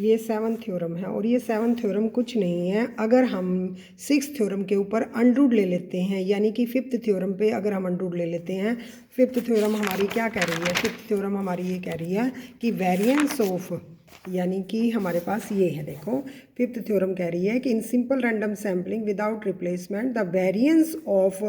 ये 7th theorem है और ये 7th थ्योरम कुछ नहीं है। अगर हम 6th थ्योरम के ऊपर अंडरूट ले लेते हैं, यानी कि 5th थ्योरम पे अगर हम अंडरूट ले लेते हैं, 5th थ्योरम हमारी क्या कह रही है? 5th थ्योरम हमारी ये कह रही है कि वेरिएंस ऑफ, यानी कि हमारे पास ये है, देखो 5th थ्योरम कह रही है कि in simple random sampling without replacement the variance of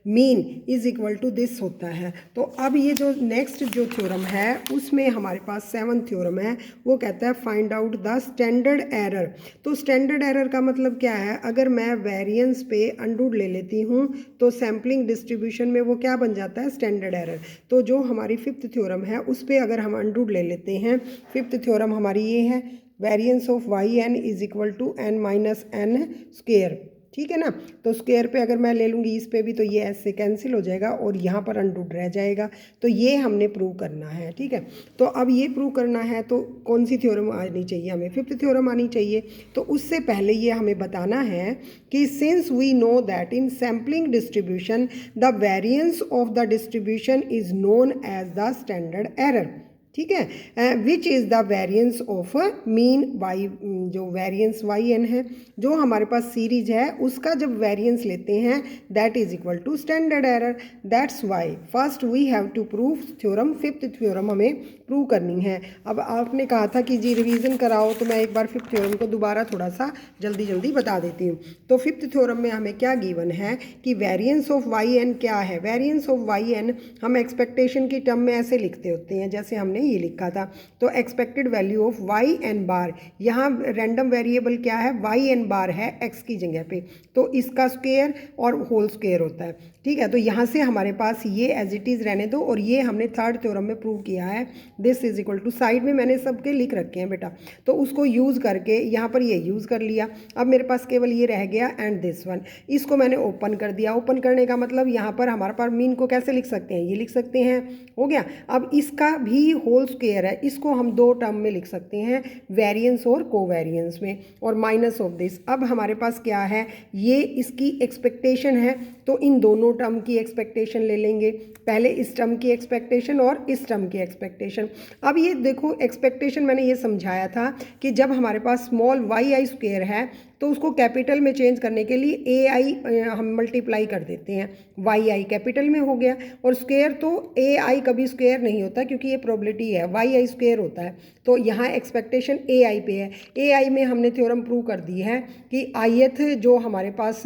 mean is equal to this होता है। तो अब ये जो नेक्स्ट जो थ्योरम है उसमें हमारे पास 7th थ्योरम है, वो कहता है find out the standard error. तो स्टैंडर्ड एरर का मतलब क्या है? अगर मैं वेरिएंस पे अंडरूट ले लेती हूँ तो सैम्पलिंग डिस्ट्रीब्यूशन में वो क्या बन जाता है? Standard error. तो जो हमारी 5th थ्योरम है उस पर अगर हम अंडरूट ले लेते हैं, 5th थ्योरम हमारी ये है, variance of Y N is equal to N minus N square, ठीक है ना। तो स्क्वेयर पे अगर मैं ले लूँगी इस पे भी, तो ये ऐसे कैंसिल हो जाएगा और यहाँ पर अंडरूट रह जाएगा। तो ये हमने प्रूव करना है, ठीक है। तो अब ये प्रूव करना है तो कौन सी थ्योरम आनी चाहिए हमें? 5th थ्योरम आनी चाहिए। तो उससे पहले ये हमें बताना है कि since we know that in sampling distribution the variance of the distribution is known as the standard error, ठीक है, which is the variance of mean Y, जो वेरिएंस वाई एन है, जो हमारे पास सीरीज है उसका जब वेरिएंस लेते हैं that is equal to standard error. That's why first we have to prove theorem, 5th theorem हमें प्रूव करनी है। अब आपने कहा था कि जी रिवीजन कराओ, तो मैं एक बार 5th थ्योरम को दोबारा थोड़ा सा जल्दी जल्दी बता देती हूँ। तो 5th थ्योरम में हमें क्या गिवन है कि वेरिएंस ऑफ वाई एन क्या है? वेरिएंस ऑफ वाई एन हम एक्सपेक्टेशन की टर्म में ऐसे लिखते होते हैं, जैसे हमने ये लिखा था। तो expected value of Y n bar, यहाँ रैंडम वेरिएबल क्या है? वाई एन बार है एक्स की जगह पे, तो इसका स्क्वायर और होल स्क्वायर होता है, ठीक है। तो यहाँ से हमारे पास ये एज इट इज़ रहने दो, और ये हमने 3rd थ्योरम में प्रूव किया है। This is equal to, side में मैंने सबके लिख रखे हैं बेटा, तो उसको यूज़ करके यहाँ पर ये यूज़ कर लिया। अब मेरे पास केवल ये रह गया एंड दिस वन, इसको मैंने ओपन कर दिया। ओपन करने का मतलब यहाँ पर हमारे पास मीन को कैसे लिख सकते हैं? ये लिख सकते हैं, हो गया। अब इसका भी होल स्क्वायर है, इसको हम 2 टर्म में लिख सकते हैं, वेरिएंस और कोवेरिएंस में, और माइनस ऑफ दिस। अब हमारे पास क्या है? ये इसकी एक्सपेक्टेशन है, तो इन दोनों टर्म की एक्सपेक्टेशन ले लेंगे, पहले इस टर्म की एक्सपेक्टेशन और इस टर्म की एक्सपेक्टेशन। अब ये देखो एक्सपेक्टेशन मैंने ये समझाया था कि जब हमारे पास स्मॉल वाई आई स्क्वायर है तो उसको कैपिटल में चेंज करने के लिए ए आई हम मल्टीप्लाई कर देते हैं, वाई आई कैपिटल में हो गया, और स्क्वायर तो ए आई कभी स्क्वायर नहीं होता क्योंकि ये प्रोबेबिलिटी है, वाई आई स्क्वायर होता है। तो यहाँ एक्सपेक्टेशन ए आई पे है। ए आई में हमने थ्योरम प्रूव कर दी है कि आईएथ जो हमारे पास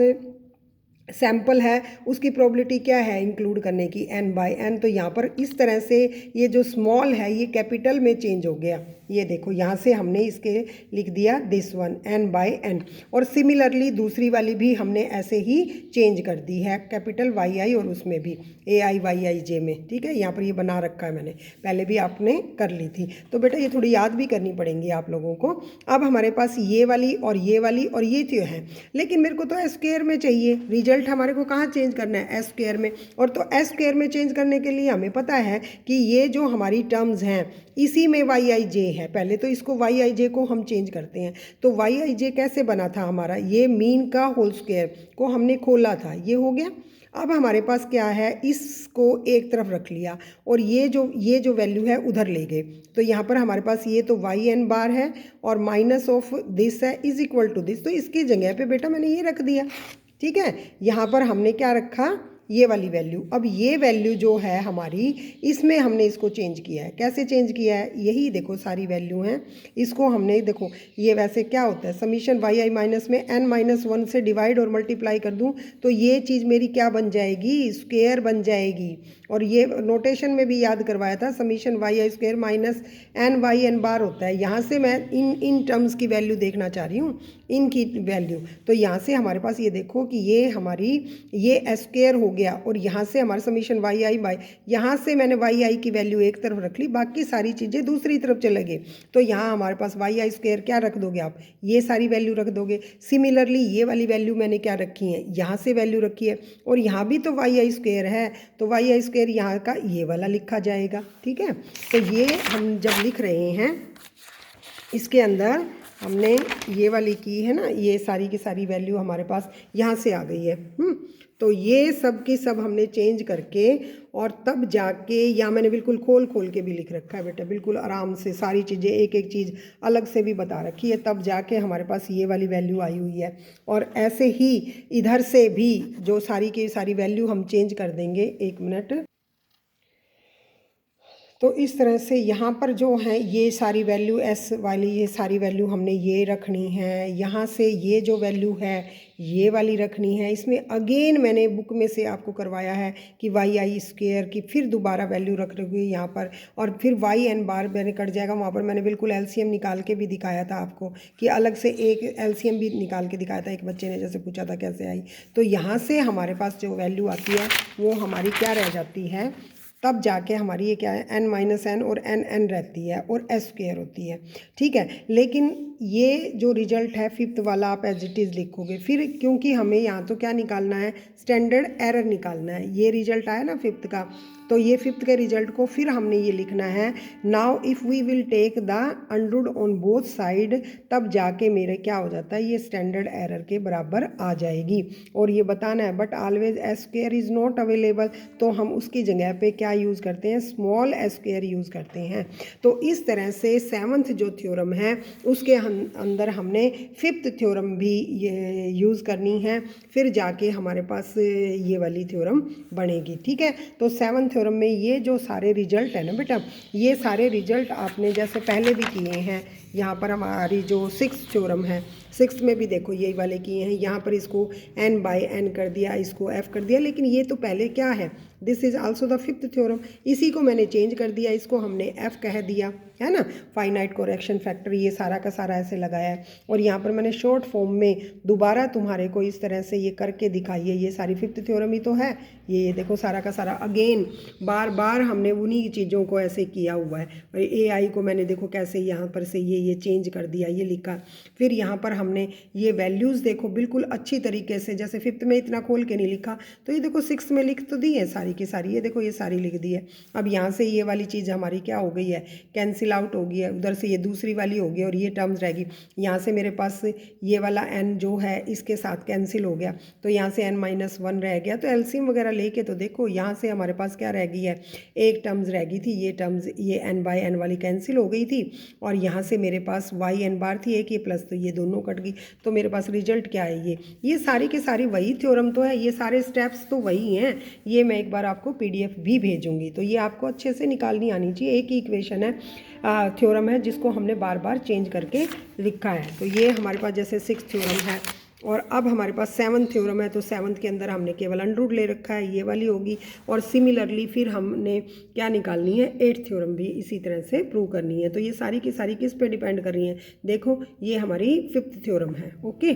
सैम्पल है उसकी प्रोबेबिलिटी क्या है इंक्लूड करने की? n by n। तो यहाँ पर इस तरह से ये जो स्मॉल है ये कैपिटल में चेंज हो गया, ये देखो यहाँ से हमने इसके लिख दिया this one n by n, और सिमिलरली दूसरी वाली भी हमने ऐसे ही चेंज कर दी है, कैपिटल वाई आई और उसमें भी ए आई वाई आई जे में, ठीक है। यहाँ पर ये बना रखा है मैंने, पहले भी आपने कर ली थी। तो बेटा ये थोड़ी याद भी करनी पड़ेंगी आप लोगों को। अब हमारे पास ये वाली और ये वाली और ये तो है, लेकिन मेरे को तो एस स्क्वायर में चाहिए। रिजल्ट हमारे को कहाँ चेंज करना है? एस स्क्वायर में। और तो एस स्क्वायर में चेंज करने के लिए हमें पता है कि ये जो हमारी टर्म्स हैं इसी में वाई आई जे है, पहले तो इसको वाई आई जे को हम चेंज करते हैं। तो वाई आई जे कैसे बना था हमारा? ये मीन का होल स्क्वायर को हमने खोला था, ये हो गया। अब हमारे पास क्या है? इसको एक तरफ रख लिया और ये जो वैल्यू है उधर ले गए। तो यहाँ पर हमारे पास ये तो वाई एन बार है और माइनस ऑफ दिस है इज इक्वल टू दिस, तो इसकी जगह पे बेटा मैंने ये रख दिया, ठीक है। यहाँ पर हमने क्या रखा? ये वाली वैल्यू। अब ये वैल्यू जो है हमारी, इसमें हमने इसको चेंज किया है। कैसे चेंज किया है? यही देखो सारी वैल्यू हैं, इसको हमने देखो, ये वैसे क्या होता है समीशन वाई आई माइनस में n माइनस 1 से डिवाइड और मल्टीप्लाई कर दूं तो ये चीज़ मेरी क्या बन जाएगी? स्क्वायर बन जाएगी। और ये नोटेशन में भी याद करवाया था, summation y i square minus n y n bar होता है। यहाँ से मैं इन टर्म्स की वैल्यू देखना चाह रही हूँ, इनकी वैल्यू। तो यहाँ से हमारे पास ये देखो कि ये हमारी ये एस स्क्वायर हो गया, और यहाँ से हमारा समीशन वाई आई बाई, यहाँ से मैंने वाई आई की वैल्यू एक तरफ रख ली, बाकी सारी चीज़ें दूसरी तरफ चले गए। तो यहाँ हमारे पास वाई आई स्क्वायर क्या रख दोगे आप? ये सारी वैल्यू रख दोगे। सिमिलरली ये वाली वैल्यू मैंने क्या रखी है? यहाँ से वैल्यू रखी है, और यहाँ भी तो वाई आई स्क्वायर है, तो वाई आई स्क्वायर यहाँ का ये वाला लिखा जाएगा, ठीक है। तो ये हम जब लिख रहे हैं इसके अंदर हमने ये वाली की है ना, ये सारी की सारी वैल्यू हमारे पास यहाँ से आ गई है। तो ये सब की सब हमने चेंज करके और तब जाके, या मैंने बिल्कुल खोल खोल के भी लिख रखा है बेटा, बिल्कुल आराम से सारी चीज़ें एक एक चीज़ अलग से भी बता रखी है, तब जाके हमारे पास ये वाली वैल्यू आई हुई है। और ऐसे ही इधर से भी जो सारी की सारी वैल्यू हम चेंज कर देंगे। 1 मिनट। तो इस तरह से यहाँ पर जो है ये सारी वैल्यू एस वाली, ये सारी वैल्यू हमने ये रखनी है। यहाँ से ये जो वैल्यू है ये वाली रखनी है। इसमें अगेन मैंने बुक में से आपको करवाया है कि वाई आई स्क्वेयर की फिर दोबारा वैल्यू रख रही यहाँ पर, और फिर वाई एन बार मैंने कट जाएगा। वहाँ पर मैंने बिल्कुल एलसीएम निकाल के भी दिखाया था आपको, कि अलग से एक एलसीएम भी निकाल के दिखाया था। एक बच्चे ने जैसे पूछा था कैसे आई, तो यहाँ से हमारे पास जो वैल्यू आती है वो हमारी क्या रह जाती है, तब जाके हमारी ये क्या है, n माइनस एन और n रहती है और s स्क्वेयर होती है। ठीक है, लेकिन ये जो रिजल्ट है फिफ्थ वाला आप एज इट इज़ लिखोगे फिर, क्योंकि हमें यहाँ तो क्या निकालना है, स्टैंडर्ड एरर निकालना है। ये रिजल्ट आया ना फिफ्थ का, तो ये फिफ्थ के रिजल्ट को फिर हमने ये लिखना है, now if we will take the under root on both side, तब जाके मेरे क्या हो जाता है, ये स्टैंडर्ड एरर के बराबर आ जाएगी। और ये बताना है but always S square is not available, तो हम उसकी जगह पे क्या यूज़ करते हैं, स्मॉल एस स्क्वेयर यूज़ करते हैं। तो इस तरह से सेवन्थ जो थ्योरम है उसके अंदर हमने फिफ्थ थ्योरम भी ये यूज़ करनी है, फिर जाके हमारे पास ये वाली थ्योरम बनेगी। ठीक है, तो सेवन्थ थ्योरम में ये जो सारे रिजल्ट है ना बेटा, ये सारे रिजल्ट आपने जैसे पहले भी किए हैं। यहाँ पर हमारी जो सिक्स थ्योरम है, सिक्स में भी देखो यही वाले किए हैं। यहाँ पर इसको n बाई n कर दिया, इसको f कर दिया, लेकिन ये तो पहले क्या है, this is also the fifth theorem. इसी को मैंने चेंज कर दिया, इसको हमने f कह दिया, है ना, फाइनाइट कोरेक्शन फैक्टर, ये सारा का सारा ऐसे लगाया है। और यहाँ पर मैंने शॉर्ट फॉर्म में दोबारा तुम्हारे को इस तरह से ये करके दिखाई है। ये सारी फिफ्थ थ्योरम ही तो है, ये देखो सारा का सारा अगेन बार बार हमने उन्हीं चीज़ों को ऐसे किया हुआ है। और ए आई को मैंने देखो कैसे यहाँ पर से ये चेंज कर दिया, ये लिखा। फिर यहाँ पर हमने ये वैल्यूज़ देखो बिल्कुल अच्छी तरीके से, जैसे फिफ्थ में इतना खोल के नहीं लिखा, तो ये देखो सिक्स में लिख तो दी है सारी की सारी, ये देखो ये सारी लिख दी है। अब यहाँ से ये वाली चीज़ हमारी क्या हो गई है, कैंसिल आउट हो गई है, उधर से ये दूसरी वाली हो गई और ये टर्म्स रहेगी। यहाँ से मेरे पास ये वाला n जो है इसके साथ कैंसिल हो गया, तो यहाँ से n-1 रह गया। तो एलसीएम वगैरह लेके तो देखो यहाँ से हमारे पास क्या रह गई है, एक टर्म्स रह गई थी, ये टर्म्स ये n बाई n वाली कैंसिल हो गई थी, और यहाँ से मेरे पास वाई n बार थी एक, ये प्लस, तो ये दोनों कट गई। तो मेरे पास रिजल्ट क्या है, ये सारी के सारी वही थ्योरम तो है, ये सारे स्टेप्स तो वही हैं। ये मैं एक बार आपको PDF भी भेजूंगी, तो ये आपको अच्छे से निकालनी आनी चाहिए। एक ही इक्वेशन है, थ्योरम है, जिसको हमने बार बार चेंज करके लिखा है। तो ये हमारे पास जैसे सिक्स थ्योरम है, और अब हमारे पास सेवन्थ थ्योरम है, तो सेवन्थ के अंदर हमने केवल अंडरवुड ले रखा है, ये वाली होगी। और सिमिलरली फिर हमने क्या निकालनी है, एट्थ थ्योरम भी इसी तरह से प्रूव करनी है। तो ये सारी की सारी किस पे डिपेंड कर रही हैं, देखो ये हमारी फिफ्थ थ्योरम है। ओके।